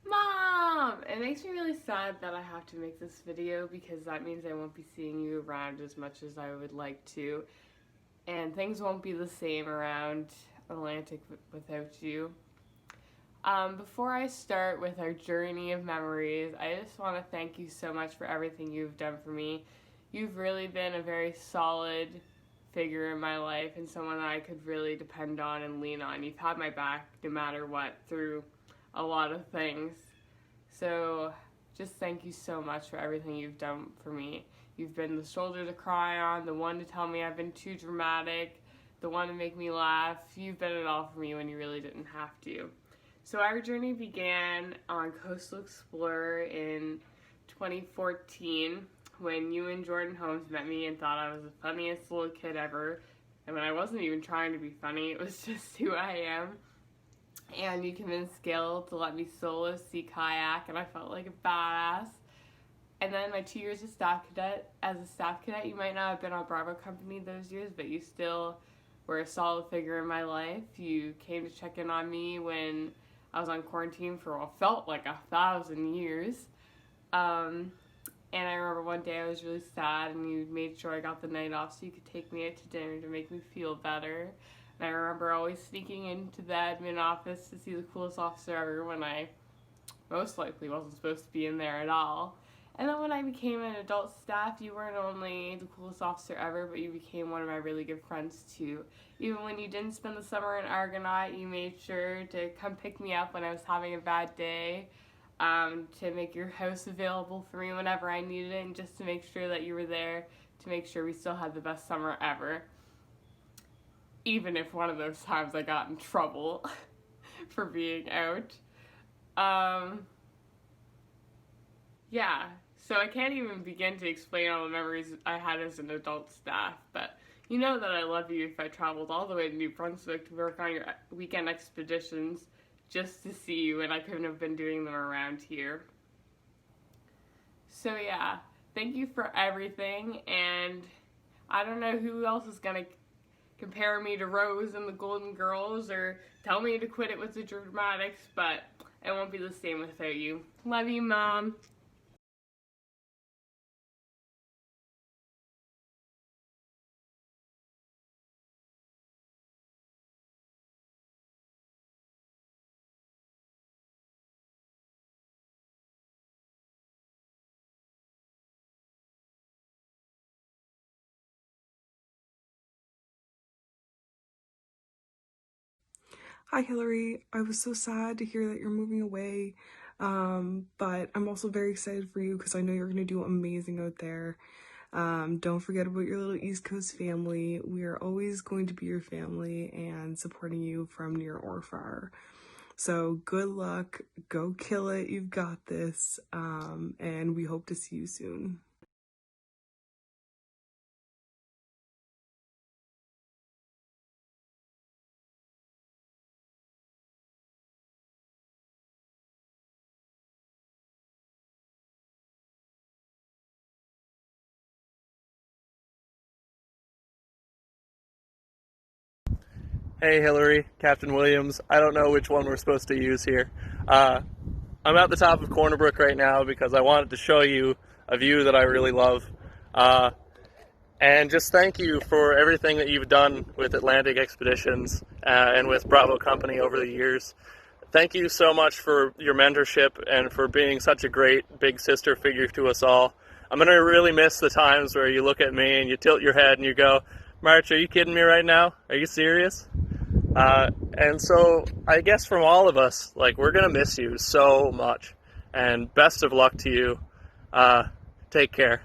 Mom! It makes me really sad that I have to make this video because that means I won't be seeing you around as much as I would like to. And things won't be the same around Atlantic without you. Before I start with our journey of memories, I just want to thank you so much for everything you've done for me. You've really been a very solid figure in my life and someone that I could really depend on and lean on. You've had my back no matter what through a lot of things. So just thank you so much for everything you've done for me. You've been the shoulder to cry on, the one to tell me I've been too dramatic, the one to make me laugh. You've been it all for me when you really didn't have to. So our journey began on Coastal Explorer in 2014 when you and Jordan Holmes met me and thought I was the funniest little kid ever. And when I wasn't even trying to be funny, it was just who I am. And you convinced Gail to let me solo sea kayak, and I felt like a badass. And then my 2 years as a staff cadet, you might not have been on Bravo Company those years, but you still were a solid figure in my life. You came to check in on me when I was on quarantine for what felt like 1,000 years. And I remember one day I was really sad, and you made sure I got the night off so you could take me out to dinner to make me feel better. And I remember always sneaking into the admin office to see the coolest officer ever when I most likely wasn't supposed to be in there at all. And then when I became an adult staff, you weren't only the coolest officer ever, but you became one of my really good friends too. Even when you didn't spend the summer in Argonaut, you made sure to come pick me up when I was having a bad day, to make your house available for me whenever I needed it, and just to make sure that you were there to make sure we still had the best summer ever. Even if one of those times I got in trouble for being out. Yeah, so I can't even begin to explain all the memories I had as an adult staff, but you know that I love you if I traveled all the way to New Brunswick to work on your weekend expeditions just to see you, and I couldn't have been doing them around here. So yeah, thank you for everything, and I don't know who else is gonna compare me to Rose and the Golden Girls or tell me to quit it with the dramatics, but it won't be the same without you. Love you, Mom. Hi, Hillary. I was so sad to hear that you're moving away, but I'm also very excited for you because I know you're going to do amazing out there. Don't forget about your little East Coast family. We are always going to be your family and supporting you from near or far. So good luck. Go kill it. You've got this. And we hope to see you soon. Hey Hillary, Captain Williams. I don't know which one we're supposed to use here. Uh, I'm at the top of Corner Brook right now because I wanted to show you a view that I really love. Uh, and just thank you for everything that you've done with Atlantic Expeditions and with Bravo Company over the years. Thank you so much for your mentorship and for being such a great big sister figure to us all. I'm going to really miss the times where you look at me and you tilt your head and you go, March, are you kidding me right now? Are you serious? And so I guess from all of us, like, we're going to miss you so much. And best of luck to you. Take care.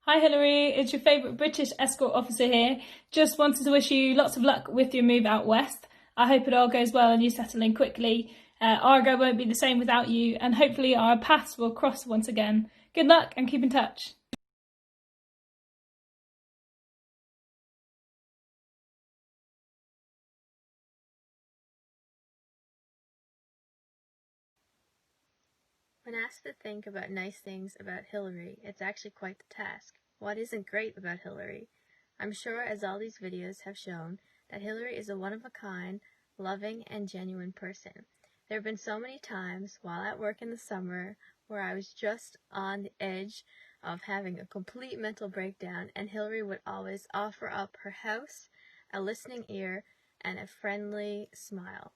Hi Hilary, it's your favourite British escort officer here. Just wanted to wish you lots of luck with your move out west. I hope it all goes well and you settle in quickly. Argo won't be the same without you, and hopefully our paths will cross once again. Good luck and keep in touch. When asked to think about nice things about Hilary, it's actually quite the task. What isn't great about Hilary? I'm sure, as all these videos have shown, that Hilary is a one-of-a-kind, loving, and genuine person. There have been so many times, while at work in the summer, where I was just on the edge of having a complete mental breakdown, and Hilary would always offer up her house, a listening ear, and a friendly smile.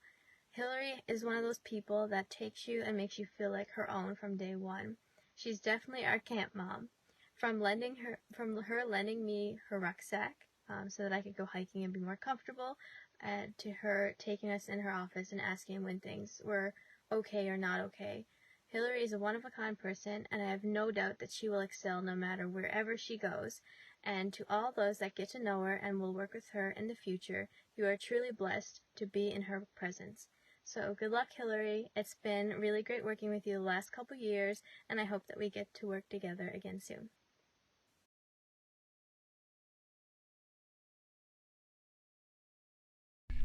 Hilary is one of those people that takes you and makes you feel like her own from day one. She's definitely our camp mom. From her lending me her rucksack so that I could go hiking and be more comfortable, and to her taking us in her office and asking when things were okay or not okay. Hilary is a one-of-a-kind person, and I have no doubt that she will excel no matter wherever she goes. And to all those that get to know her and will work with her in the future, you are truly blessed to be in her presence. So good luck, Hilary. It's been really great working with you the last couple years, and I hope that we get to work together again soon.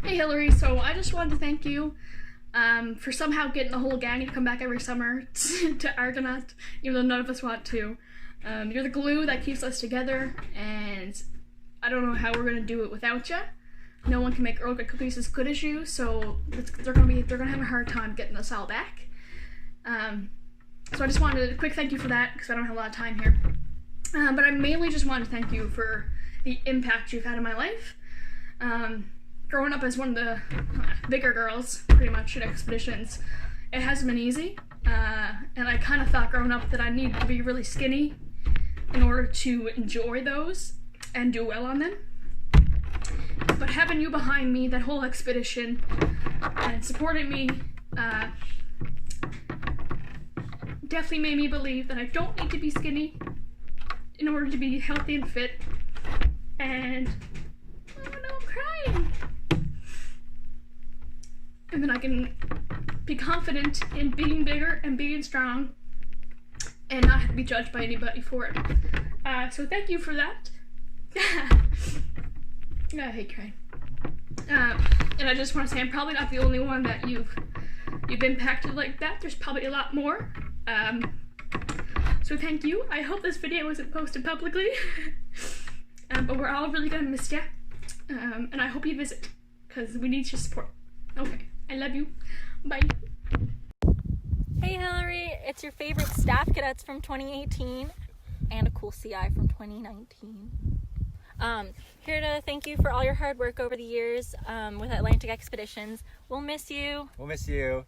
Hey Hilary, so I just wanted to thank you for somehow getting the whole gang to come back every summer to Argonaut, even though none of us want to. You're the glue that keeps us together, and I don't know how we're gonna do it without you. No one can make Earl Grey cookies as good as you, so they're gonna have a hard time getting us all back. So I just wanted a quick thank you for that, because I don't have a lot of time here. But I mainly just wanted to thank you for the impact you've had in my life. Growing up as one of the bigger girls, pretty much, at expeditions, it hasn't been easy. And I kind of thought growing up that I needed to be really skinny in order to enjoy those and do well on them. But having you behind me, that whole expedition, and supporting me, definitely made me believe that I don't need to be skinny in order to be healthy and fit. And oh no, I'm crying. And then I can be confident in being bigger and being strong and not have to be judged by anybody for it. So thank you for that. I hate crying. And I just want to say I'm probably not the only one that you've impacted like that. There's probably a lot more. So thank you. I hope this video isn't posted publicly. But we're all really gonna miss you. And I hope you visit, because we need your support. Okay, I love you. Bye. Hey Hilary, it's your favorite staff cadets from 2018 and a cool CI from 2019. Here to thank you for all your hard work over the years with Atlantic Expeditions. We'll miss you. We'll miss you.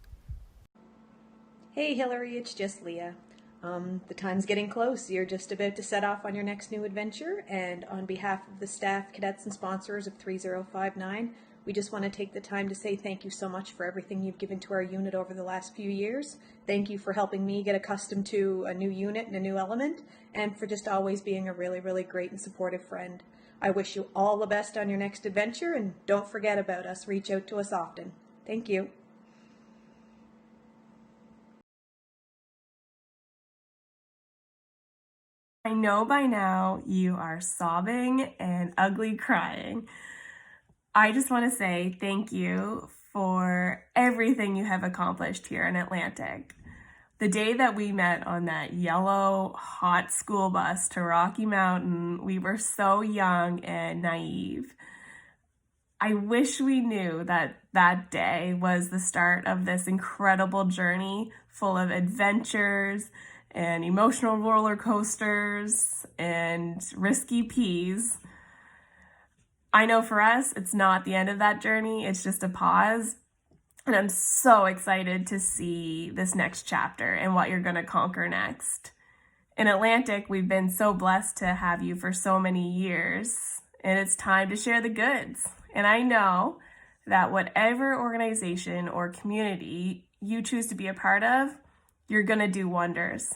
Hey Hilary, it's just Leah. The time's getting close. You're just about to set off on your next new adventure, and on behalf of the staff, cadets, and sponsors of 3059, we just want to take the time to say thank you so much for everything you've given to our unit over the last few years. Thank you for helping me get accustomed to a new unit and a new element, and for just always being a really, really great and supportive friend. I wish you all the best on your next adventure, and don't forget about us. Reach out to us often. Thank you. I know by now you are sobbing and ugly crying. I just want to say thank you for everything you have accomplished here in Atlantic. The day that we met on that yellow, hot school bus to Rocky Mountain, we were so young and naive. I wish we knew that that day was the start of this incredible journey full of adventures and emotional roller coasters and risky peas. I know for us, it's not the end of that journey, it's just a pause. And I'm so excited to see this next chapter and what you're gonna conquer next. In Atlantic, we've been so blessed to have you for so many years, and it's time to share the goods. And I know that whatever organization or community you choose to be a part of, you're gonna do wonders.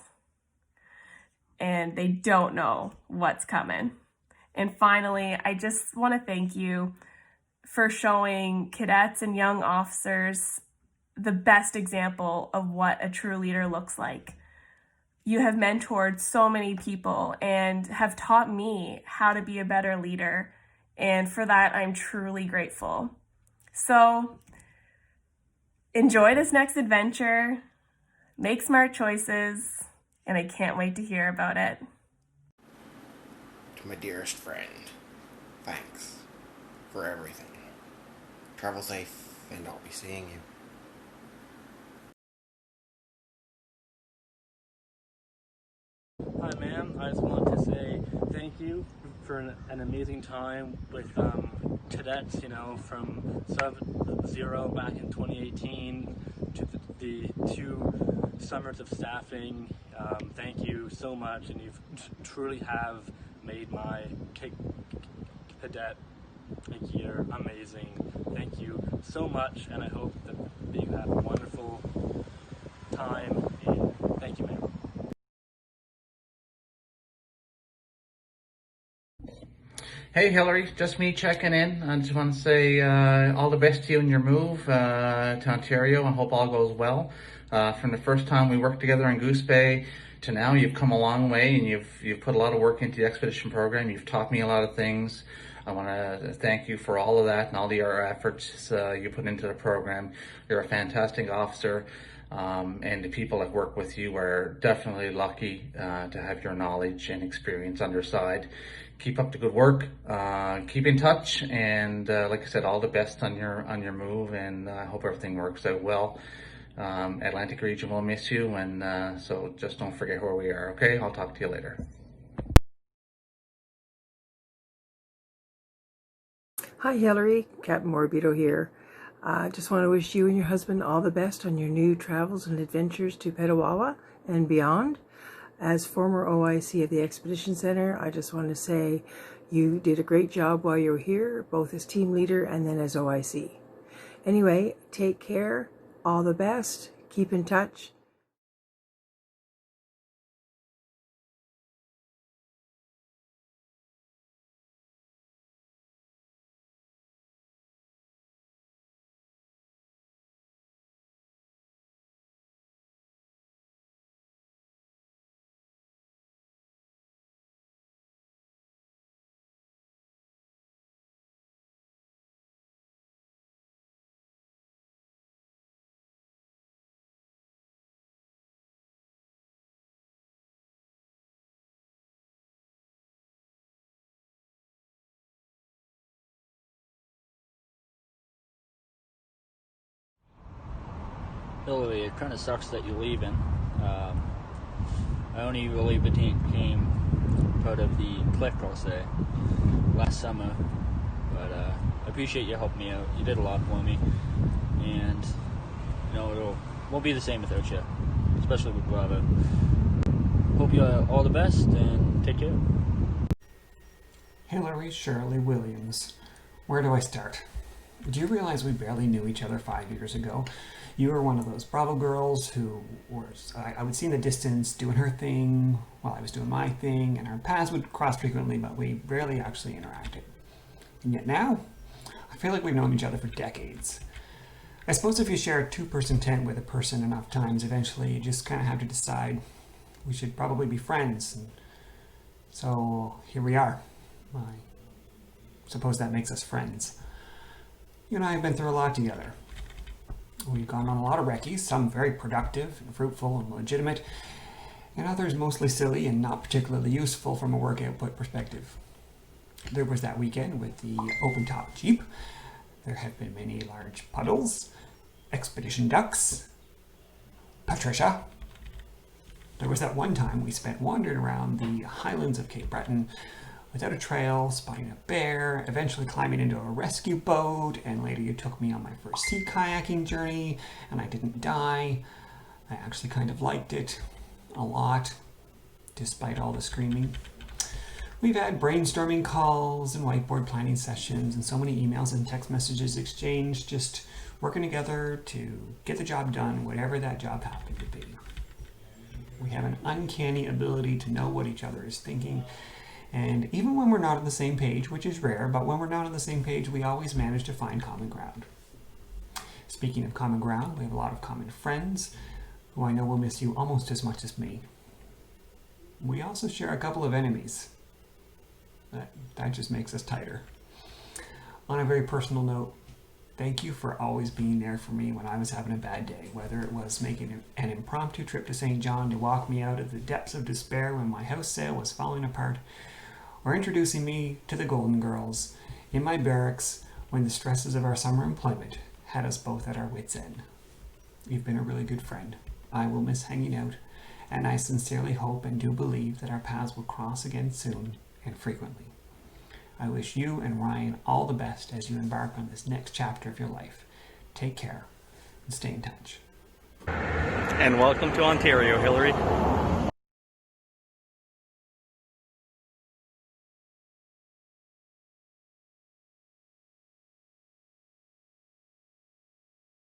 and they don't know what's coming. And finally, I just want to thank you for showing cadets and young officers the best example of what a true leader looks like. You have mentored so many people and have taught me how to be a better leader, and for that, I'm truly grateful. So, enjoy this next adventure, make smart choices, and I can't wait to hear about it. To my dearest friend, thanks for everything. Travel safe, and I'll be seeing you. Hi, ma'am. I just wanted to say thank you for an amazing time with cadets, from Sub-Zero back in 2018 to the 2 summers of staffing. Thank you so much, and you truly have made my cadet year amazing. Thank you so much, and I hope that you have a wonderful time, and thank you, ma'am. Hey Hillary, just me checking in. I just want to say all the best to you in your move to Ontario. I hope all goes well. From the first time we worked together in Goose Bay to now, you've come a long way, and you've put a lot of work into the expedition program. You've taught me a lot of things. I want to thank you for all of that and all the efforts you put into the program. You're a fantastic officer. And the people that work with you are definitely lucky to have your knowledge and experience on their side. Keep up the good work, keep in touch, and like I said, all the best on your move, and I hope everything works out well. Atlantic region will miss you, and so just don't forget where we are, okay? I'll talk to you later. Hi Hillary, Captain Morbido here. Just want to wish you and your husband all the best on your new travels and adventures to Petawawa and beyond. As former OIC at the Expedition Center, I just want to say you did a great job while you were here, both as team leader and then as OIC. Anyway, take care, all the best, keep in touch. Hillary, it kind of sucks that you're leaving. I only really became part of the clique, I'll say, last summer. But I appreciate you helping me out. You did a lot for me. And, it won't be the same without you, especially with Bravo. Hope you all the best, and take care. Hillary Shirley Williams. Where do I start? Do you realize we barely knew each other 5 years ago? You were one of those Bravo girls who was, I would see in the distance doing her thing while I was doing my thing, and our paths would cross frequently, but we rarely actually interacted. And yet now, I feel like we've known each other for decades. I suppose if you share a 2-person tent with a person enough times, eventually you just kind of have to decide we should probably be friends. And so here we are. I suppose that makes us friends. You and I have been through a lot together. We've gone on a lot of recce's, some very productive and fruitful and legitimate, and others mostly silly and not particularly useful from a work output perspective. There was that weekend with the open-top Jeep. There have been many large puddles, expedition ducks, Patricia. There was that one time we spent wandering around the highlands of Cape Breton without a trail, spotting a bear, eventually climbing into a rescue boat, and later you took me on my first sea kayaking journey, and I didn't die. I actually kind of liked it a lot, despite all the screaming. We've had brainstorming calls and whiteboard planning sessions and so many emails and text messages exchanged, just working together to get the job done, whatever that job happened to be. We have an uncanny ability to know what each other is thinking. And even when we're not on the same page, which is rare, but when we're not on the same page, we always manage to find common ground. Speaking of common ground, we have a lot of common friends who I know will miss you almost as much as me. We also share a couple of enemies. That just makes us tighter. On a very personal note, thank you for always being there for me when I was having a bad day, whether it was making an impromptu trip to St. John to walk me out of the depths of despair when my house sale was falling apart, or introducing me to the Golden Girls in my barracks when the stresses of our summer employment had us both at our wits' end. You've been a really good friend. I will miss hanging out, and I sincerely hope and do believe that our paths will cross again soon and frequently. I wish you and Ryan all the best as you embark on this next chapter of your life. Take care and stay in touch. And welcome to Ontario, Hilary.